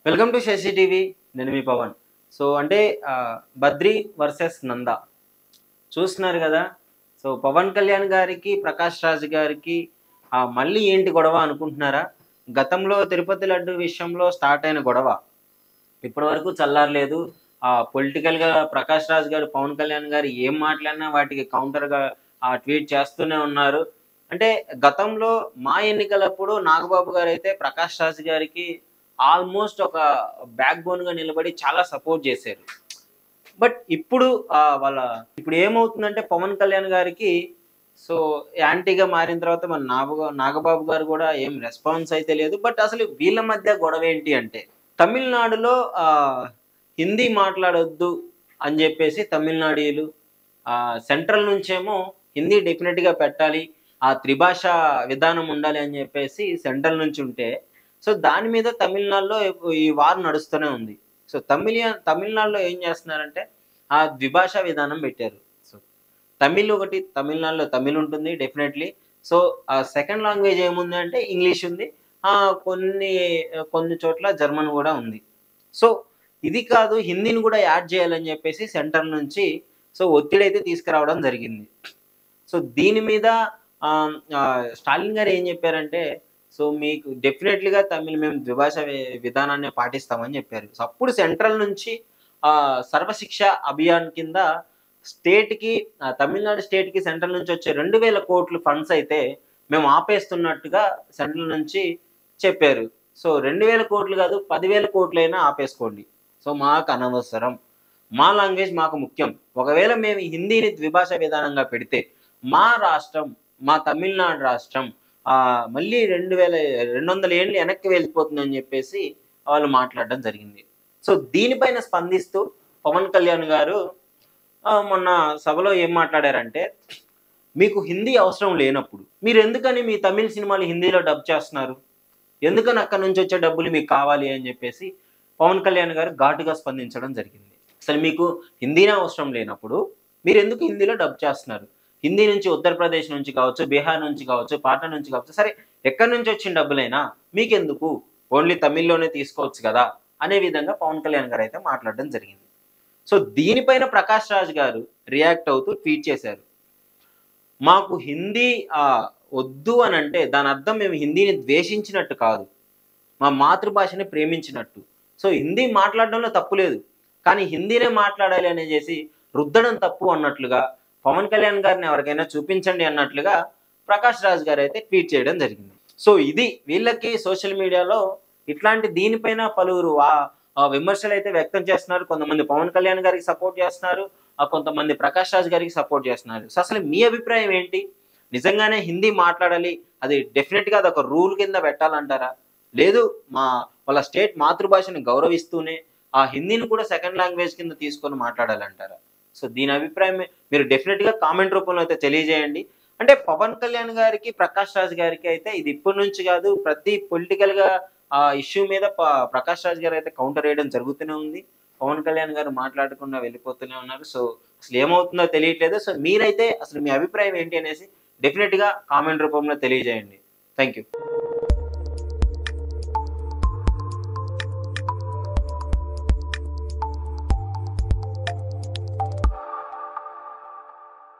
Welcome to Shashi TV. నేను మీ Pawan. So అంటే Badri versus Nanda చూస్తున్నారు కదా. సో పవన్ కళ్యాణ్ గారికి, ప్రకాష్ రాజ్ గారికి మళ్ళీ ఏంటి గొడవ అనుకుంటున్నారా? గతంలో తిరుపతి లడ్డు విషయంలో స్టార్ట్ అయిన గొడవ ఇప్పటి వరకు చల్లారలేదు. పొలిటికల్‌గా ప్రకాష్ రాజ్ గారు, పవన్ కళ్యాణ్ గారు ఏం మాట్లాడినా వాటికి కౌంటర్‌గా ట్వీట్ చేస్తూనే ఉన్నారు. అంటే గతంలో మా ఎన్నికలప్పుడు నాగబాబు గారైతే ప్రకాష్ రాజ్ గారికి ఆల్మోస్ట్ ఒక బ్యాక్ బోన్‌గా నిలబడి చాలా సపోర్ట్ చేశారు. బట్ ఇప్పుడు ఇప్పుడు ఏమవుతుందంటే పవన్ కళ్యాణ్ గారికి సో యాంటీగా మారిన తర్వాత మన నాగబాబు గారు కూడా ఏం రెస్పాన్స్ అయితే లేదు. బట్ అసలు వీళ్ళ మధ్య గొడవ ఏంటి అంటే తమిళనాడులో హిందీ మాట్లాడొద్దు అని చెప్పేసి తమిళనాడీయులు, సెంట్రల్ నుంచేమో హిందీ డెఫినెట్‌గా పెట్టాలి. త్రిభాష విధానం ఉండాలి అని చెప్పేసి సెంట్రల్ నుంచి ఉంటే, సో దాని మీద తమిళనాడులో ఈ వార్ నడుస్తూనే ఉంది. సో తమిళనాడులో ఏం చేస్తున్నారంటే ద్విభాషా విధానం పెట్టారు. సో తమిళ్ ఒకటి, తమిళనాడులో తమిళ్ ఉంటుంది డెఫినెట్‌లీ. సో సెకండ్ లాంగ్వేజ్ ఏముంది అంటే ఇంగ్లీష్ ఉంది. కొన్ని కొన్ని చోట్ల జర్మన్ గూడా ఉంది. సో ఇది కాదు, హిందీని గూడా యాడ్ చేయాలని జెప్పేసి సెంటర్ నుంచి సో ఒత్తిడైతే తీసుకురావడం జరిగింది. సో దీని మీద స్టాలిన్ గారు ఏం జెప్పారంటే, సో మీకు డెఫినెట్‌లీగా తమిళ్ మేము ద్విభాష విధానాన్ని పాటిస్తామని జెప్పారు. సో అప్పుడు సెంట్రల్ నుంచి సర్వశిక్ష అభియాన్ కింద స్టేట్‌కి, తమిళనాడు స్టేట్‌కి సెంట్రల్ నుంచి వచ్చే 2,000 కోట్లు ఫండ్స్ అయితే మేము ఆపేస్తున్నట్టుగా సెంట్రల్ నుంచి చెప్పారు. సో 2,000 కోట్లు కాదు, 10,000 కోట్లైనా ఆపేసుకోండి. సో మాకు అనవసరం. మా లాంగ్వేజ్ మాకు ముఖ్యం. ఒకవేళ మేము హిందీని ద్విభాష విధానంగా పెడితే మా రాష్ట్రం, మా తమిళనాడు రాష్ట్రం మళ్ళీ 200 ఏండ్లు వెనక్కి వెళ్ళిపోతుందని చెప్పేసి వాళ్ళు మాట్లాడడం జరిగింది. సో దీనిపైన స్పందిస్తూ పవన్ కళ్యాణ్ గారు మొన్న సభలో ఏం మాట్లాడారంటే, మీకు హిందీ అవసరం లేనప్పుడు మీరెందుకని మీ తమిళ్ సినిమాలు హిందీలో డబ్ చేస్తున్నారు? ఎందుకని అక్కడి నుంచి వచ్చే డబ్బులు మీకు కావాలి అని చెప్పేసి పవన్ కళ్యాణ్ గారు ఘాటుగా స్పందించడం జరిగింది. అసలు మీకు హిందీనే అవసరం లేనప్పుడు మీరెందుకు హిందీలో డబ్ చేస్తున్నారు? హిందీ నుంచి ఉత్తరప్రదేశ్ నుంచి కావచ్చు, బీహార్ నుంచి కావచ్చు, పాట్నా నుంచి కావచ్చు, సరే ఎక్కడి నుంచి వచ్చిన డబ్బులైనా మీకెందుకు? ఓన్లీ తమిళ్‌లోనే తీసుకోవచ్చు కదా! అనే విధంగా పవన్ కళ్యాణ్ గారు అయితే మాట్లాడడం జరిగింది. సో దీనిపైన ప్రకాష్ రాజ్ గారు రియాక్ట్ అవుతూ ట్వీట్ చేశారు. మాకు హిందీ వద్దు అనంటే దాని అర్థం మేము హిందీని ద్వేషించినట్టు కాదు. మా మాతృభాషని ప్రేమించినట్టు. సో హిందీ మాట్లాడడంలో తప్పు లేదు. కానీ హిందీనే మాట్లాడాలి అనేసి రుద్దడం తప్పు అన్నట్లుగా, పవన్ కళ్యాణ్ గారిని ఎవరికైనా చూపించండి అన్నట్లుగా ప్రకాష్ రాజ్ గారైతే ట్వీట్ చేయడం జరిగింది. సో ఇది వీళ్ళకి సోషల్ మీడియాలో ఇట్లాంటి దీనిపైన పలువురు విమర్శలైతే వ్యక్తం చేస్తున్నారు. కొంతమంది పవన్ కళ్యాణ్ గారికి సపోర్ట్ చేస్తున్నారు. కొంతమంది ప్రకాష్ రాజ్ గారికి సపోర్ట్ చేస్తున్నారు. సో అసలు మీ అభిప్రాయం ఏంటి? నిజంగానే హిందీ మాట్లాడాలి, అది డెఫినిట్‌గా అదొక రూల్ కింద పెట్టాలంటారా? లేదు, వాళ్ళ స్టేట్ మాతృభాషని గౌరవిస్తూనే హిందీని కూడా సెకండ్ లాంగ్వేజ్ కింద తీసుకొని మాట్లాడాలంటారా? సో దీని అభిప్రాయం మీరు డెఫినిట్‌గా కామెంట్ రూపంలో అయితే తెలియజేయండి. అంటే పవన్ కళ్యాణ్ గారికి, ప్రకాష్ రాజ్ గారికి అయితే ఇది ఇప్పటి నుంచి కాదు, ప్రతి పొలిటికల్‌గా ఇష్యూ మీద ప్రకాష్ రాజ్ గారు అయితే కౌంటర్ వేయడం జరుగుతూనే ఉంది. పవన్ కళ్యాణ్ గారు మాట్లాడకుండా వెళ్ళిపోతూనే ఉన్నారు. సో అసలు ఏమవుతుందో తెలియట్లేదు. సో మీరైతే అసలు మీ అభిప్రాయం ఏంటి అనేసి డెఫినిట్‌గా కామెంట్ రూపంలో తెలియజేయండి. Thank you.